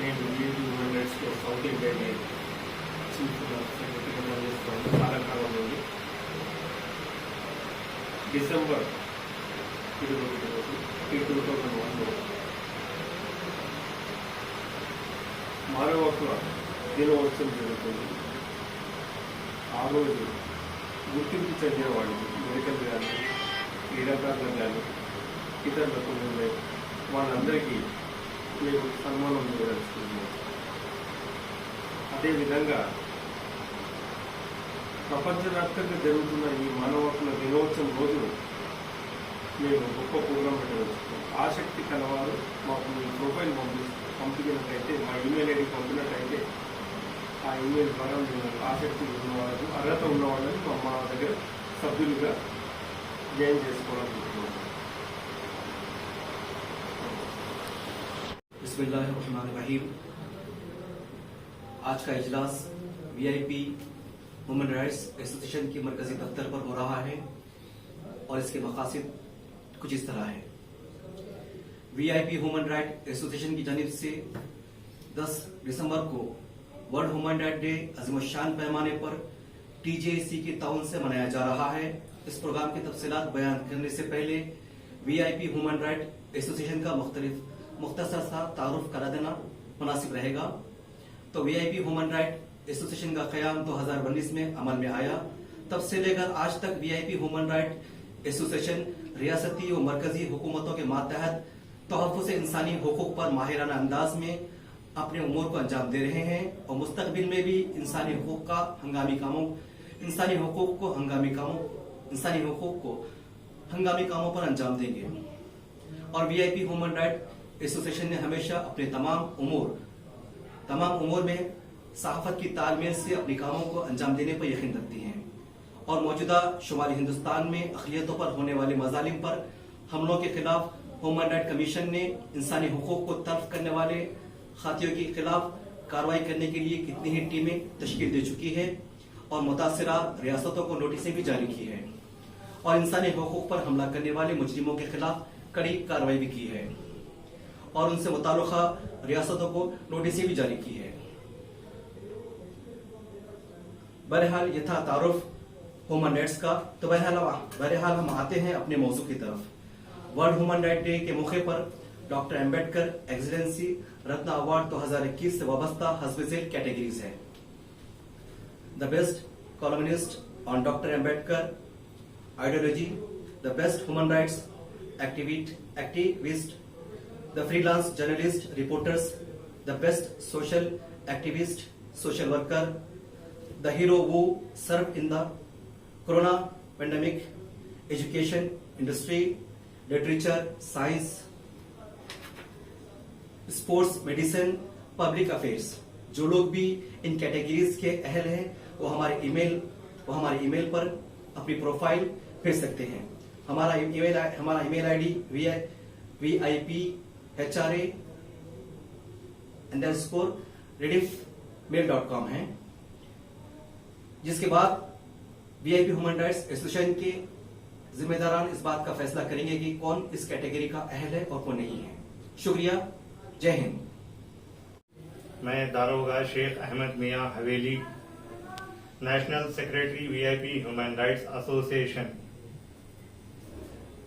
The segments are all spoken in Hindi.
నేను యూపీ హ్యూమన్ రైట్స్లో సౌత్ ఇండియా చీఫ్ సెక్రటరీగా పనిచేస్తున్నాను. చాలా కాలం నుండి డిసెంబర్ 2001లో మానవ హక్కుల దినోత్సవం జరుగుతుంది. ఆ రోజు గుర్తింపు చెందిన వాళ్ళకి మెడికల్ కానీ క్రీడాకారులు కానీ ఇతరులకు ఉండే వాళ్ళందరికీ మేము సన్మానం చేయదలుచుకుంటున్నాం. అదేవిధంగా ప్రపంచవ్యాప్తంగా జరుగుతున్న ఈ మానవ హక్కుల దినోత్సవం రోజు మేము గొప్ప ప్రోగ్రాం పెట్టదలుచుకున్నాం. ఆసక్తి కలవారు మాకు మీ ప్రొఫైల్ పంపించినట్లయితే, మా ఈమెయిల్ ఐడి పంపినట్లయితే ఆ ఈమెయిల్ ద్వారా మేము ఆసక్తి ఉన్నవాళ్ళు, అర్హత ఉన్నవాళ్ళని మా దగ్గర సభ్యులుగా జాయిన్ చేసుకోవాలనుకుంటున్నాం. बिस्मिल्लाहिर्रहमानिर्रहीम। आज का इजलास वीआईपी ह्यूमन राइट्स एसोसिएशन के मरकजी दफ्तर पर हो रहा है और इसके मकासद कुछ इस तरह है। वीआईपी ह्यूमन राइट एसोसिएशन की जानिब से 10 दिसंबर को वर्ल्ड ह्यूमन राइट डे अज़ीमुश्शान पैमाने पर टीजेएसी के ताउन से मनाया जा रहा है। इस प्रोग्राम की तफसीलात बयान करने से पहले वीआईपी ह्यूमन राइट एसोसिएशन का मुख्तसर सा तारुफ करा देना मुनासिब रहेगा। तो वीआईपी ह्यूमन राइट एसोसिएशन का क़याम 2019 में अमल में आया। तब से लेकर आज तक वीआईपी ह्यूमन राइट एसोसिएशन रियासती और मरकजी हुकूमतों के मातहत तहफ़्फ़ुज़ इंसानी हुकूक पर माहिराना अंदाज में अपने उमूर को अंजाम दे रहे हैं और मुस्तकबिल में भी इंसानी हुकूक को हंगामी कामों पर अंजाम देंगे। और वीआईपी ह्यूमन राइट एसोसिएशन ने हमेशा अपने तमाम उमूर में सहाफत की तालमेल से अपने कामों को अंजाम देने पर यकीन रखती हैं और मौजूदा शुमाली हिंदुस्तान में अक़लियतों पर होने वाले मज़ालिम पर हमलों के खिलाफ ह्यूमन राइट कमीशन ने इंसानी हुकूक को तल्फ करने वाले खातियों के खिलाफ कार्रवाई करने के लिए कितनी ही टीमें तश्कील दे चुकी है और मुतासिरा रियासतों को नोटिसें भी जारी की है और इंसानी हुकूक पर हमला करने वाले मुजरिमों के खिलाफ कड़ी कार्रवाई भी की है और उनसे मुताल्लिक़ा रियासतों को नोटिसें भी जारी की है। बहरहाल ये था तारुफ ह्यूमन राइट्स का। तो बहरहाल हम आते हैं अपने मौजू की तरफ। वर्ल्ड ह्यूमन राइट डे के मौके पर डॉक्टर अम्बेडकर एक्सीलेंसी रत्न अवार्ड 2021 से वाबस्ता हस्ब ज़ैल कैटेगरीज है। The best columnist on doctor Ambedkar ideology, the best human rights activist, the freelance journalist, reporters, the best social activist, social worker, the hero who served in the corona pandemic, education, industry, literature, science, sports, medicine, public affairs. जो लोग भी इन कैटेगरीज के अहल हैं वो हमारे ईमेल पर अपनी प्रोफाइल भेज सकते हैं। हमारा ईमेल आईडी vip@rediff@mail.com है। जिसके बाद वीआईपी ह्यूमन राइट्स एसोसिएशन के जिम्मेदारान इस बात का फैसला करेंगे कि कौन इस कैटेगरी का अहल है और कौन नहीं है। शुक्रिया, जय हिंद। मैं दारोगा शेख अहमद मियां हवेली, national secretary VIP human rights association,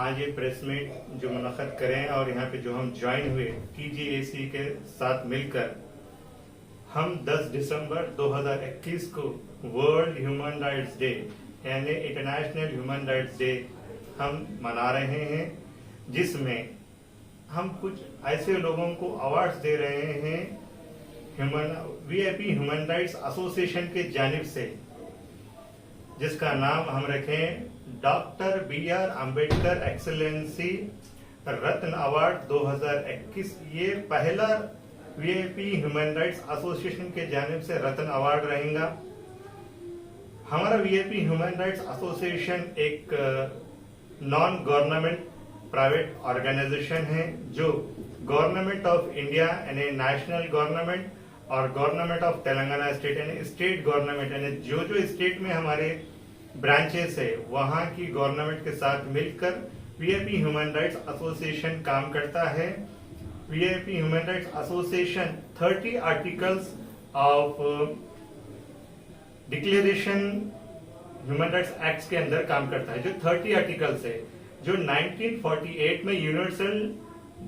आज ये प्रेस मीट जो मुनक़्क़द करें और यहाँ पे जो हम ज्वाइन हुए टीजेएसी के साथ मिलकर हम 10 दिसंबर 2021 को वर्ल्ड ह्यूमन राइट्स डे यानी इंटरनेशनल ह्यूमन राइट्स डे हम मना रहे हैं, जिसमें हम कुछ ऐसे लोगों को अवार्ड्स दे रहे हैं वीआईपी ह्यूमन राइट्स एसोसिएशन के जानिब से, जिसका नाम हम रखें डॉक्टर BR अम्बेडकर एक्सीलेंसी रत्न अवार्ड 2021। ये पहला वीआईपी ह्यूमन राइट्स एसोसिएशन के जानिब से रत्न अवार्ड रहेगा। हमारा वीआईपी ह्यूमन राइट्स एसोसिएशन एक नॉन गवर्नमेंट प्राइवेट ऑर्गेनाइजेशन है जो गवर्नमेंट ऑफ इंडिया यानी नेशनल गवर्नमेंट और गवर्नमेंट ऑफ तेलंगाना स्टेट यानी स्टेट गवर्नमेंट यानी जो स्टेट में हमारे ब्रांचेस है वहां की गवर्नमेंट के साथ मिलकर वीआईपी ह्यूमन राइट्स एसोसिएशन काम करता है। VIP Human Rights Association 30 articles of declaration human rights act के अंदर काम करता है, जो 30 आर्टिकल्स है, जो 1948 में यूनिवर्सल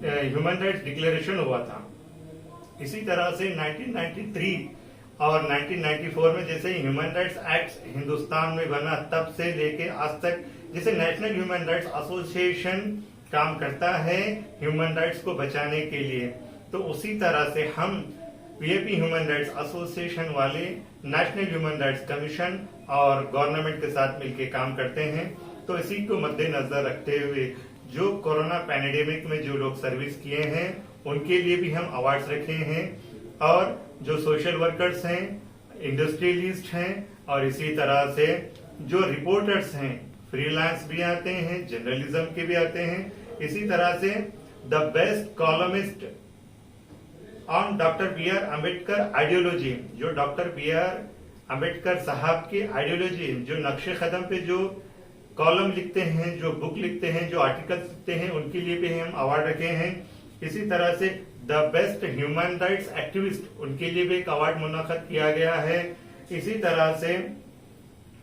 ह्यूमन राइट्स डिक्लेरेशन हुआ था। इसी तरह से 1993 और 1994 में जैसे ह्यूमन राइट्स एक्ट हिंदुस्तान में बना, तब से लेके आज तक जैसे नेशनल ह्यूमन राइट्स एसोसिएशन काम करता है ह्यूमन राइट्स को बचाने के लिए, तो उसी तरह से हम वीआईपी ह्यूमन राइट्स एसोसिएशन वाले नेशनल ह्यूमन राइट्स कमीशन और गवर्नमेंट के साथ मिलकर काम करते हैं। तो इसी को मद्देनजर रखते हुए जो कोरोना पैंडेमिक में जो लोग सर्विस किए हैं उनके लिए भी हम अवार्ड्स रखे हैं, और जो सोशल वर्कर्स हैं, इंडस्ट्रियलिस्ट हैं, और इसी तरह से जो रिपोर्टर्स हैं, फ्रीलांस भी आते हैं, जर्नलिज्म के भी आते हैं। इसी तरह से the best columnist on doctor B R Ambedkar ideology, जो डॉक्टर बी आर अम्बेडकर साहब की आइडियोलॉजी, जो नक्शे कदम पे जो कॉलम लिखते हैं, जो बुक लिखते हैं, जो आर्टिकल लिखते हैं, उनके लिए भी हम अवार्ड रखे हैं। इसी तरह से the best human rights activist, उनके लिए भी एक अवार्ड मुनाकिद किया गया है। इसी तरह से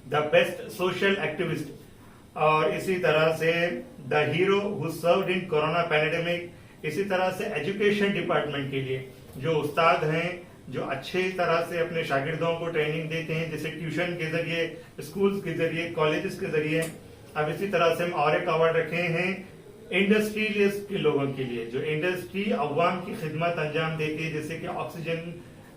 द बेस्ट सोशल एक्टिविस्ट, और इसी तरह से the hero who served in corona pandemic. इसी तरह से एजुकेशन डिपार्टमेंट के लिए जो उस्ताद हैं, जो अच्छे तरह से अपने शागिर्दों को ट्रेनिंग देते हैं, जैसे ट्यूशन के जरिए, स्कूल्स के जरिए, कॉलेजेस के जरिए। अब इसी तरह से हम और एक अवार्ड रखे हैं इंडस्ट्रियलिस्ट के लोगों के लिए, जो इंडस्ट्री अवाम की खिदमत अंजाम देती है, जैसे कि ऑक्सीजन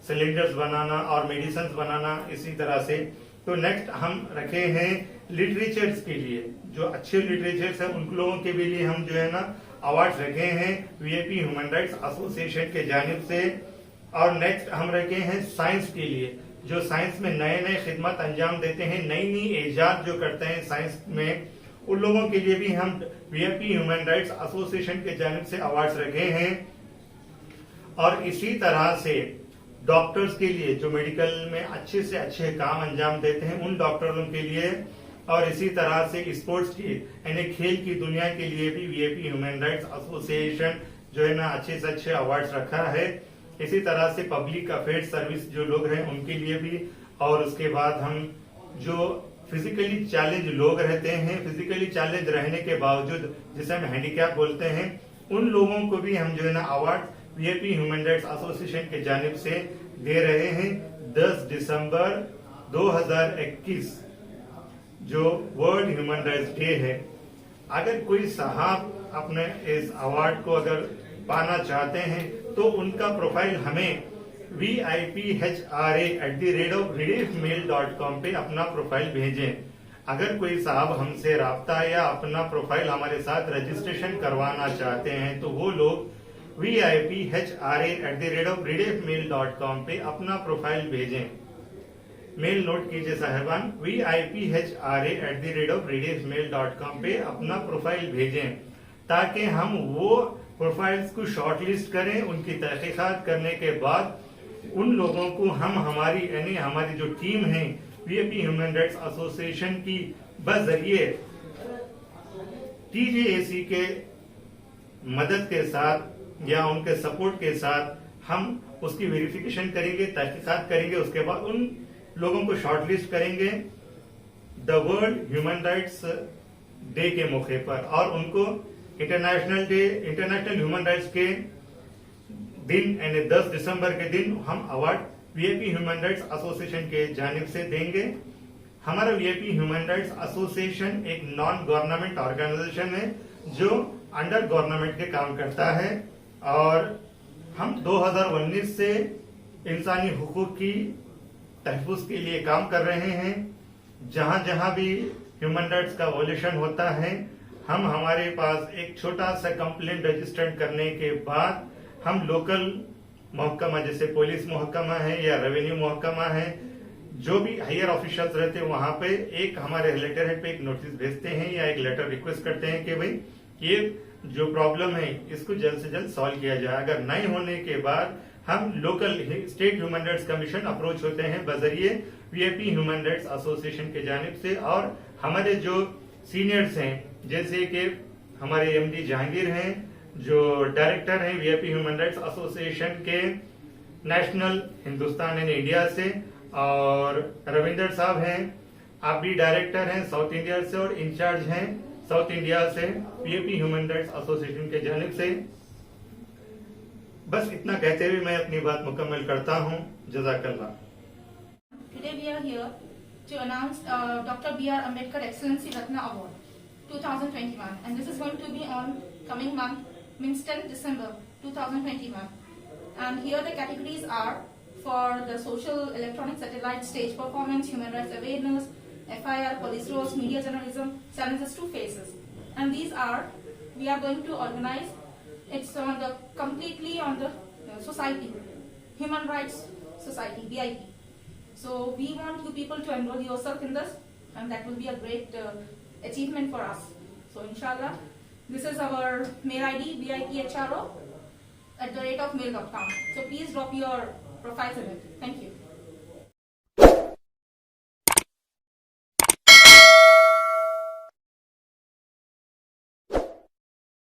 सिलेंडर्स बनाना और मेडिसिन बनाना। इसी तरह से तो नेक्स्ट हम रखे हैं लिटरेचर्स के लिए, जो अच्छे लिटरेचर्स हैं उन लोगों के भी लिए हम जो है ना अवार्ड रखे हैं वीआईपी ह्यूमन राइट्स एसोसिएशन के जानिब से। और नेक्स्ट हम रखे हैं साइंस के लिए, जो साइंस में नए नए खिदमत अंजाम देते हैं, नई नई इजाद जो करते हैं साइंस में, उन लोगों के लिए भी हम वीआईपी ह्यूमन राइट्स एसोसिएशन के जानिब से अवार्ड रखे हैं। और इसी तरह से डॉक्टर्स के लिए, जो मेडिकल में अच्छे से अच्छे काम अंजाम देते हैं, उन डॉक्टरों के लिए, और इसी तरह से स्पोर्ट्स की यानी खेल की दुनिया के लिए भी वीआईपी ह्यूमन राइट्स एसोसिएशन जो है ना अच्छे से अच्छे अवार्ड्स रखा है। इसी तरह से पब्लिक अफेयर्स सर्विस जो लोग हैं उनके लिए भी, और उसके बाद हम जो फिजिकली चैलेंज लोग रहते हैं, फिजिकली चैलेंज रहने के बावजूद जिसे हम हैंडीकैप बोलते हैं, उन लोगों को भी हम जो है ना award VIP human rights association के जानिब से दे रहे हैं। 10 दिसंबर 2021 जो वर्ल्ड ह्यूमन राइट्स डे है, अगर कोई साहब अपने इस अवार्ड को अगर पाना चाहते हैं तो उनका प्रोफाइल हमें vipHRA@rediffmail.com पे अपना प्रोफाइल भेजें। अगर कोई साहब हमसे राब्ता या अपना प्रोफाइल हमारे साथ रजिस्ट्रेशन करवाना चाहते हैं तो वो लोग vipHRA@rediffmail.com पे अपना प्रोफाइल भेजें। मेल नोट कीजिए साहिबान, vipHRA@rediffmail.com पे अपना प्रोफाइल भेजें, ताकि हम वो प्रोफाइल्स को शॉर्टलिस्ट करें। उनकी तहकीकात करने के बाद उन लोगों को हम हमारी यानी हमारी जो टीम है वीआईपी ह्यूमन राइट्स एसोसिएशन की बजरिए TJAC के मदद के साथ या उनके सपोर्ट के साथ हम उसकी वेरिफिकेशन करेंगे, तहकीकात करेंगे, उसके बाद उन लोगों को शॉर्टलिस्ट करेंगे the world human rights day के मौके पर, और उनको इंटरनेशनल ह्यूमन राइट्स के दिन यानी 10 दिसंबर के दिन हम award VIP human rights association के जानिब से देंगे। हमारा वीआईपी ह्यूमन राइट्स एसोसिएशन एक नॉन गवर्नमेंट ऑर्गेनाइजेशन है जो अंडर गवर्नमेंट के काम करता है, और हम 2019 से इंसानी हुकूक की तहफ़्फ़ुज़ के लिए काम कर रहे हैं। जहां जहां भी ह्यूमन राइट्स का वॉल्यूशन होता है, हम हमारे पास एक छोटा सा कंप्लेंट रजिस्टर्ड करने के बाद हम लोकल महकमा जैसे पुलिस महकमा है या रेवेन्यू महकमा है, जो भी हायर ऑफिशियल्स रहते हैं, वहां पे एक हमारे लेटर हेड पे एक नोटिस भेजते हैं या एक लेटर रिक्वेस्ट करते हैं कि भाई ये जो प्रॉब्लम है इसको जल्द से जल्द सॉल्व किया जाए। अगर नहीं होने के बाद हम local state human rights commission approach होते हैं बजरिए वीआईपी ह्यूमन राइट्स एसोसिएशन के जानिब से, और हमारे जो सीनियर्स हैं जैसे कि हमारे एमडी जहांगीर हैं, जो डायरेक्टर हैं वीआईपी ह्यूमन राइट्स एसोसिएशन के नेशनल हिंदुस्तान एंड इंडिया से, और रविंदर साहब हैं, आप भी डायरेक्टर हैं साउथ इंडिया से और इंचार्ज हैं साउथ इंडिया से वीआईपी ह्यूमन राइट्स एसोसिएशन के जानिब से। बस इतना कहते हुए मैं अपनी बात मुकम्मल करता हूं। जज़ाकल्लाह। Today we are here to announce Dr. B.R. Ambedkar Excellency Ratna Award 2021, and this is going to be on coming month, means 10 December 2021. And here the categories are for the social electronic satellite stage performance, human rights awareness, FIR, police roles, media journalism, challenges to faces. And these are, we are going to organize, it's on the completely on the society, human rights society, VIP. So we want you people to enroll yourself in this, and that will be a great achievement for us. So inshallah, this is our mail ID, VIPHRO@mail.com. So please drop your profiles in it. Thank you.